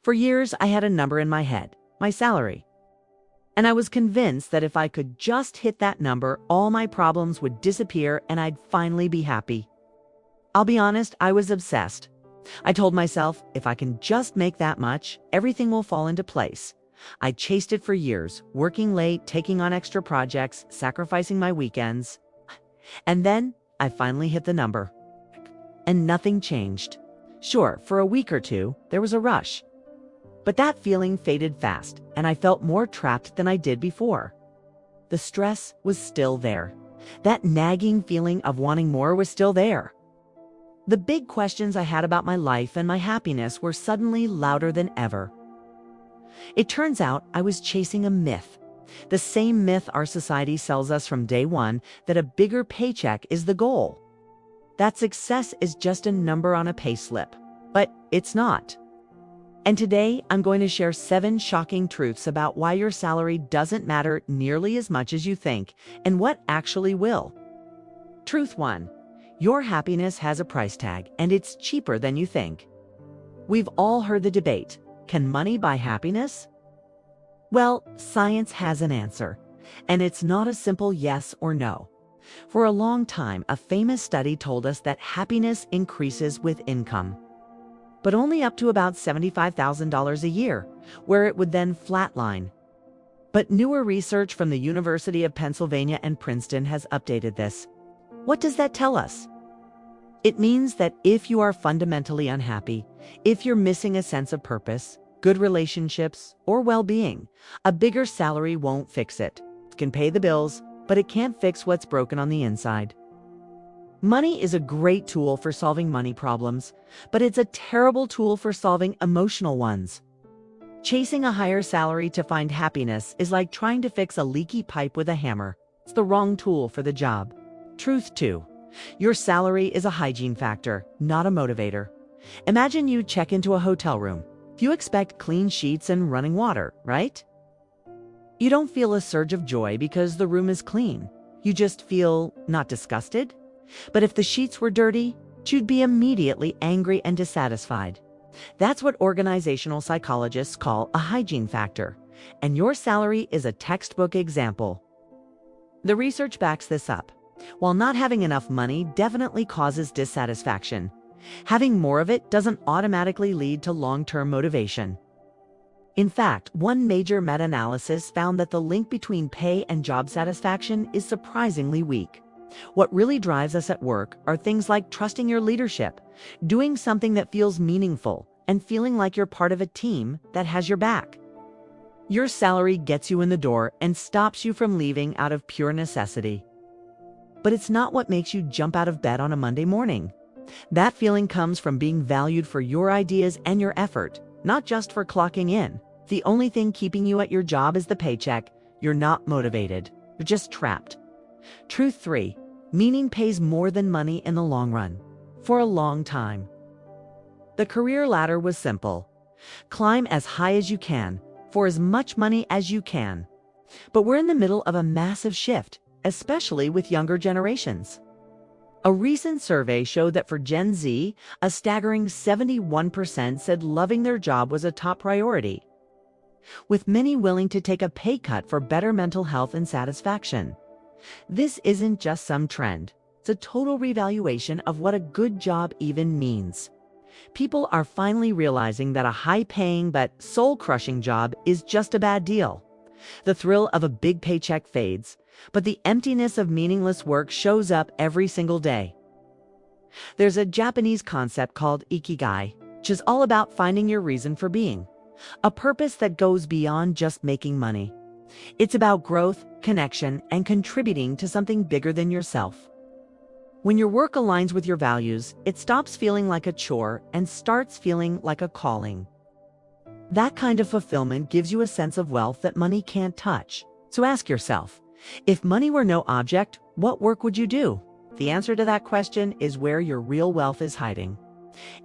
For years, I had a number in my head, my salary. And I was convinced that if I could just hit that number, all my problems would disappear and I'd finally be happy. I'll be honest, I was obsessed. I told myself, if I can just make that much, everything will fall into place. I chased it for years, working late, taking on extra projects, sacrificing my weekends. And then I finally hit the number. And nothing changed. Sure, for a week or two, there was a rush. But that feeling faded fast, and I felt more trapped than I did before. The stress was still there. That nagging feeling of wanting more was still there. The big questions I had about my life and my happiness were suddenly louder than ever. It turns out I was chasing a myth. The same myth our society sells us from day one, that a bigger paycheck is the goal. That success is just a number on a payslip. But it's not. And today, I'm going to share 7 shocking truths about why your salary doesn't matter nearly as much as you think, and what actually will. Truth 1. Your happiness has a price tag, and it's cheaper than you think. We've all heard the debate. Can money buy happiness? Well, science has an answer, and it's not a simple yes or no. For a long time, a famous study told us that happiness increases with income, but only up to about $75,000 a year, where it would then flatline. But newer research from the University of Pennsylvania and Princeton has updated this. What does that tell us? It means that if you are fundamentally unhappy, if you're missing a sense of purpose, good relationships, or well-being, a bigger salary won't fix it. It can pay the bills, but it can't fix what's broken on the inside. Money is a great tool for solving money problems, but it's a terrible tool for solving emotional ones. Chasing a higher salary to find happiness is like trying to fix a leaky pipe with a hammer. It's the wrong tool for the job. Truth 2. Your salary is a hygiene factor, not a motivator. Imagine you check into a hotel room. You expect clean sheets and running water, right? You don't feel a surge of joy because the room is clean. You just feel not disgusted. But if the sheets were dirty, you'd be immediately angry and dissatisfied. That's what organizational psychologists call a hygiene factor, and your salary is a textbook example. The research backs this up. While not having enough money definitely causes dissatisfaction, having more of it doesn't automatically lead to long-term motivation. In fact, one major meta-analysis found that the link between pay and job satisfaction is surprisingly weak. What really drives us at work are things like trusting your leadership, doing something that feels meaningful, and feeling like you're part of a team that has your back. Your salary gets you in the door and stops you from leaving out of pure necessity. But it's not what makes you jump out of bed on a Monday morning. That feeling comes from being valued for your ideas and your effort, not just for clocking in. The only thing keeping you at your job is the paycheck. You're not motivated. You're just trapped. Truth 3. Meaning pays more than money in the long run. For a long time, the career ladder was simple. Climb as high as you can, for as much money as you can. But we're in the middle of a massive shift, especially with younger generations. A recent survey showed that for Gen Z, a staggering 71% said loving their job was a top priority, with many willing to take a pay cut for better mental health and satisfaction. This isn't just some trend. It's a total revaluation of what a good job even means. People are finally realizing that a high-paying but soul-crushing job is just a bad deal. The thrill of a big paycheck fades, but the emptiness of meaningless work shows up every single day. There's a Japanese concept called ikigai, which is all about finding your reason for being, a purpose that goes beyond just making money. It's about growth, connection, and contributing to something bigger than yourself. When your work aligns with your values, it stops feeling like a chore and starts feeling like a calling. That kind of fulfillment gives you a sense of wealth that money can't touch. So ask yourself, if money were no object, what work would you do? The answer to that question is where your real wealth is hiding.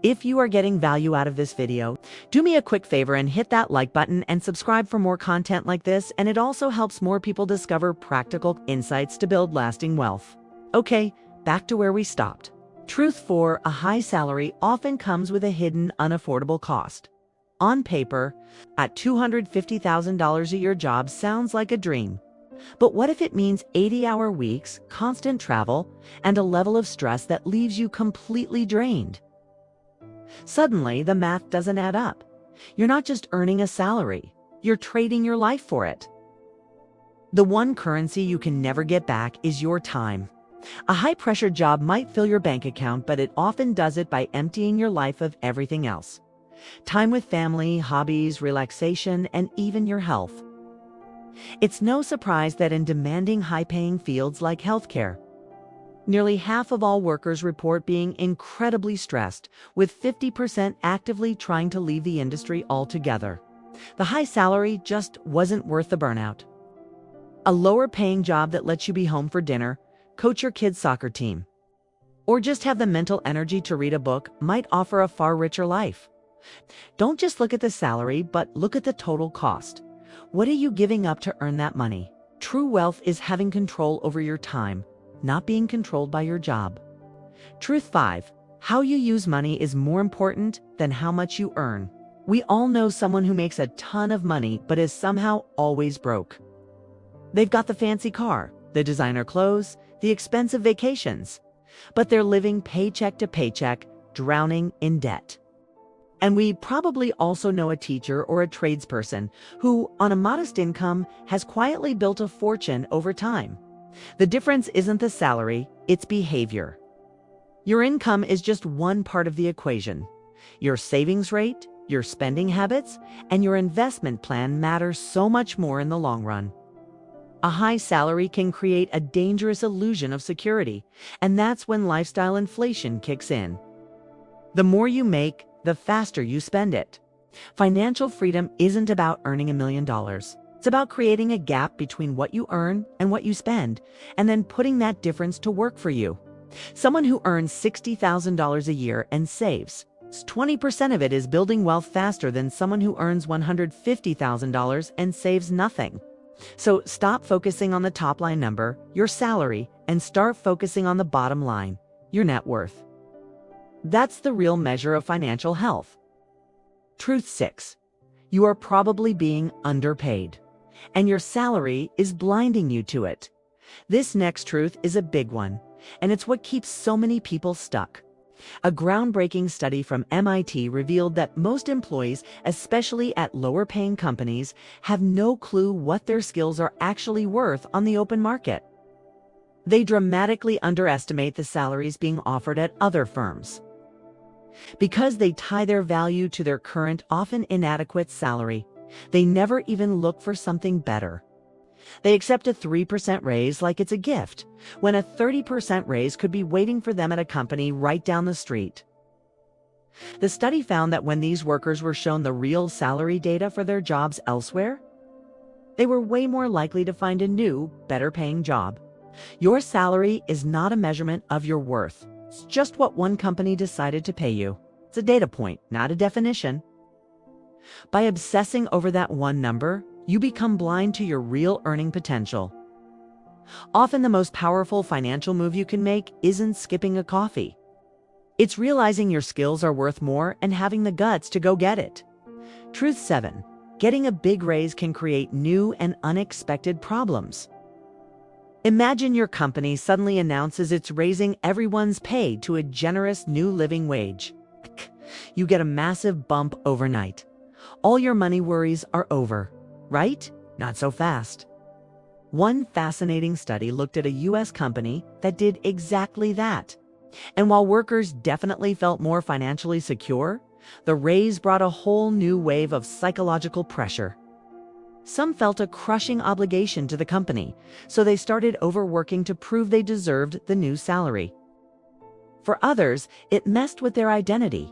If you are getting value out of this video, do me a quick favor and hit that like button and subscribe for more content like this, and it also helps more people discover practical insights to build lasting wealth. Okay, back to where we stopped. Truth 4. A high salary often comes with a hidden, unaffordable cost. On paper, a $250,000 a year job sounds like a dream. But what if it means 80-hour weeks, constant travel, and a level of stress that leaves you completely drained? Suddenly, the math doesn't add up. You're not just earning a salary, you're trading your life for it. The one currency you can never get back is your time. A high-pressure job might fill your bank account, but it often does it by emptying your life of everything else. Time with family, hobbies, relaxation, and even your health. It's no surprise that in demanding high-paying fields like healthcare, nearly half of all workers report being incredibly stressed, with 50% actively trying to leave the industry altogether. The high salary just wasn't worth the burnout. A lower-paying job that lets you be home for dinner, coach your kids' soccer team, or just have the mental energy to read a book might offer a far richer life. Don't just look at the salary, but look at the total cost. What are you giving up to earn that money? True wealth is having control over your time, not being controlled by your job. Truth 5. How you use money is more important than how much you earn. We all know someone who makes a ton of money but is somehow always broke. They've got the fancy car, the designer clothes, the expensive vacations, but they're living paycheck to paycheck, drowning in debt. And we probably also know a teacher or a tradesperson who, on a modest income, has quietly built a fortune over time. The difference isn't the salary, it's behavior. Your income is just one part of the equation. Your savings rate, your spending habits, and your investment plan matter so much more in the long run. A high salary can create a dangerous illusion of security, and that's when lifestyle inflation kicks in. The more you make, the faster you spend it. Financial freedom isn't about earning $1 million. It's about creating a gap between what you earn and what you spend, and then putting that difference to work for you. Someone who earns $60,000 a year and saves 20% of it is building wealth faster than someone who earns $150,000 and saves nothing. So stop focusing on the top line number, your salary, and start focusing on the bottom line, your net worth. That's the real measure of financial health. Truth 6. You are probably being underpaid, and your salary is blinding you to it. This next truth is a big one, and it's what keeps so many people stuck. A groundbreaking study from MIT revealed that most employees, especially at lower-paying companies, have no clue what their skills are actually worth on the open market. They dramatically underestimate the salaries being offered at other firms. Because they tie their value to their current, often inadequate salary, they never even look for something better. They accept a 3% raise like it's a gift, when a 30% raise could be waiting for them at a company right down the street. The study found that when these workers were shown the real salary data for their jobs elsewhere, they were way more likely to find a new, better-paying job. Your salary is not a measurement of your worth. It's just what one company decided to pay you. It's a data point, not a definition. By obsessing over that one number, you become blind to your real earning potential. Often the most powerful financial move you can make isn't skipping a coffee. It's realizing your skills are worth more and having the guts to go get it. Truth 7. Getting a big raise can create new and unexpected problems. Imagine your company suddenly announces it's raising everyone's pay to a generous new living wage. You get a massive bump overnight. All your money worries are over, right? Not so fast. One fascinating study looked at a U.S. company that did exactly that. And while workers definitely felt more financially secure, the raise brought a whole new wave of psychological pressure. Some felt a crushing obligation to the company, so they started overworking to prove they deserved the new salary. For others, it messed with their identity,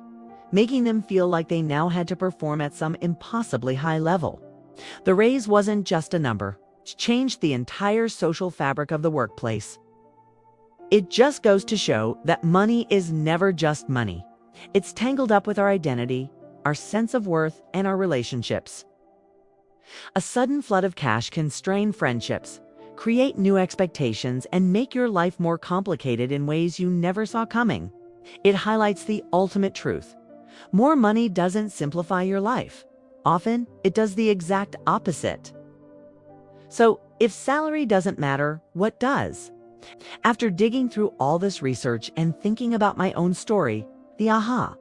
making them feel like they now had to perform at some impossibly high level. The raise wasn't just a number. It changed the entire social fabric of the workplace. It just goes to show that money is never just money. It's tangled up with our identity, our sense of worth, and our relationships. A sudden flood of cash can strain friendships, create new expectations, and make your life more complicated in ways you never saw coming. It highlights the ultimate truth. More money doesn't simplify your life. Often, it does the exact opposite. So, if salary doesn't matter, what does? After digging through all this research and thinking about my own story, the aha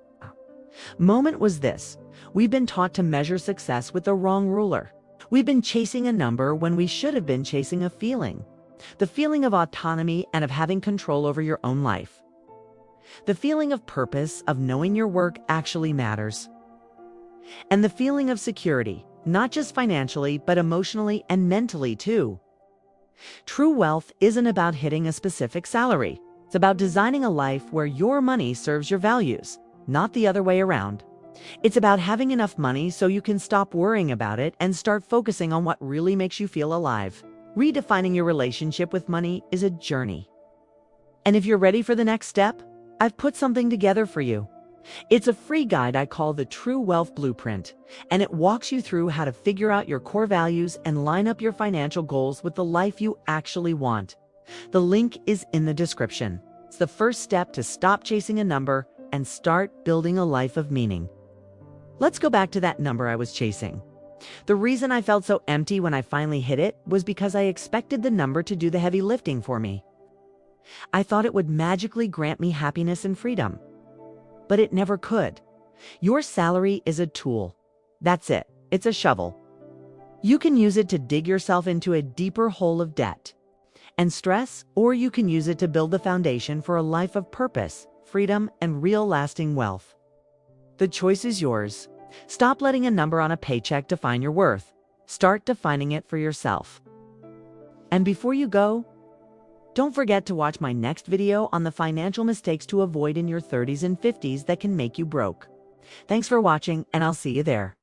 moment was this. We've been taught to measure success with the wrong ruler. We've been chasing a number when we should have been chasing a feeling. The feeling of autonomy and of having control over your own life. The feeling of purpose, of knowing your work actually matters. And the feeling of security, not just financially, but emotionally and mentally too. True wealth isn't about hitting a specific salary. It's about designing a life where your money serves your values, not the other way around. It's about having enough money so you can stop worrying about it and start focusing on what really makes you feel alive. Redefining your relationship with money is a journey. And if you're ready for the next step, I've put something together for you. It's a free guide I call the True Wealth Blueprint, and it walks you through how to figure out your core values and line up your financial goals with the life you actually want. The link is in the description. It's the first step to stop chasing a number and start building a life of meaning. Let's go back to that number I was chasing. The reason I felt so empty when I finally hit it was because I expected the number to do the heavy lifting for me. I thought it would magically grant me happiness and freedom. But it never could. Your salary is a tool. That's it. It's a shovel. You can use it to dig yourself into a deeper hole of debt and stress, or you can use it to build the foundation for a life of purpose, freedom, and real lasting wealth. The choice is yours. Stop letting a number on a paycheck define your worth. Start defining it for yourself. And before you go, don't forget to watch my next video on the financial mistakes to avoid in your 30s and 50s that can make you broke. Thanks for watching, and I'll see you there.